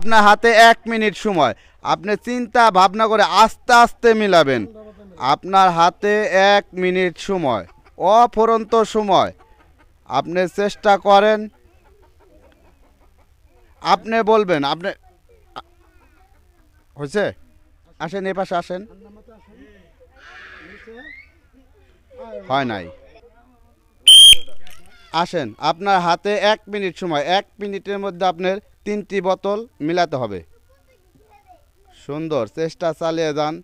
আপনার হাতে 1 মিনিট সময়। আপনি চিন্তা ভাবনা করে আস্তে আস্তে মিলাবেন। আপনার হাতে 1 মিনিট সময়, অফুরন্ত সময়। আপনি চেষ্টা করেন, আপনি বলবেন আপনি হয়েছে। আসেন এ পাশে আসেন। হয় নাই। আসেন, আপনার হাতে 1 মিনিট সময়। 1 মিনিটের মধ্যে আপনার 3টি বোতল মিলাতে হবে। সুন্দর, চেষ্টা চালিয়ে যান।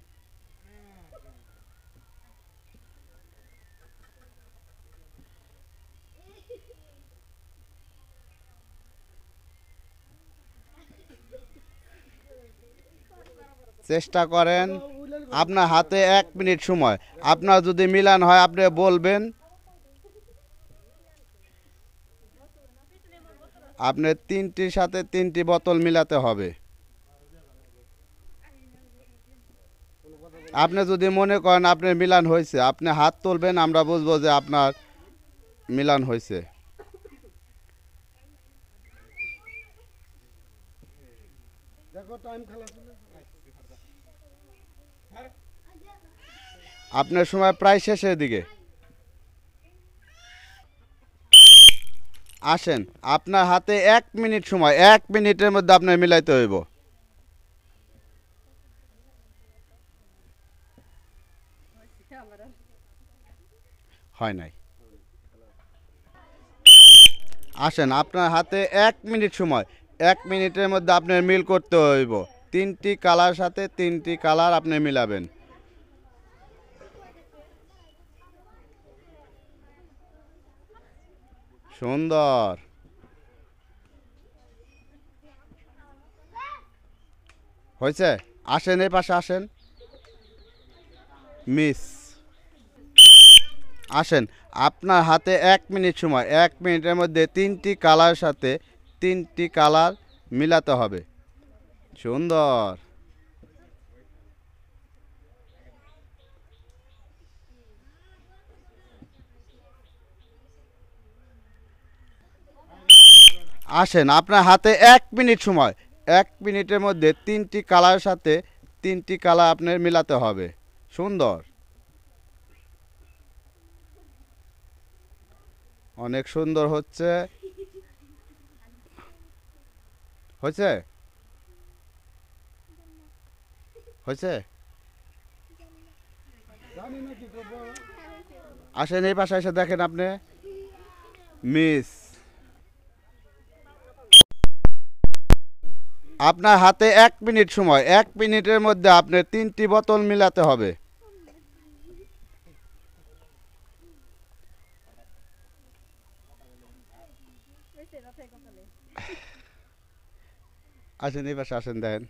চেষ্টা করেন। আপনার হাতে 1 মিনিট সময়। আপনার যদি মিলান হয় আপনি বলবেন। আপনার 3টির সাথে 3টি বোতল মিলাতে হবে। আপনি যদি মনে করেন আপনার মিলান হয়েছে, আপনি হাত তুলবেন, আমরা বুঝবো যে আপনার মিলান হয়েছে। আপনার সময় প্রায় শেষের দিকে। আসেন, আপনার হাতে 1 মিনিট সময়। 1 মিনিটের মধ্যে আপনার মিলাইতে হইব। হয় নাই। আসেন, আপনার হাতে 1 মিনিট সময়। 1 মিনিটের মধ্যে আপনার মিল করতে হইব। 3টি কালার সাথে 3টি কালার আপনি মিলাবেন। সুন্দর হয়েছে। আসেন এই পাশে আসেন। মিস। আসেন, আপনার হাতে 1 মিনিট সময়। 1 মিনিটের মধ্যে 3টি কালার সাথে 3টি কালার মিলাতে হবে। সুন্দর। আসেন, আপনার হাতে 1 মিনিট সময়। 1 মিনিটের মধ্যে 3টি কালার সাথে 3টি কালার আপনার মিলাতে হবে। সুন্দর, অনেক সুন্দর হচ্ছে। হয়েছে হয়েছে। আসেন এই পাশে এসে দেখেন আপনি। মিস। আপনার হাতে 1 মিনিট সময়। 1 মিনিটের মধ্যে আপনার 3টি বোতল মিলাতে হবে। আসেন এই পাশে আসেন, দেখেন।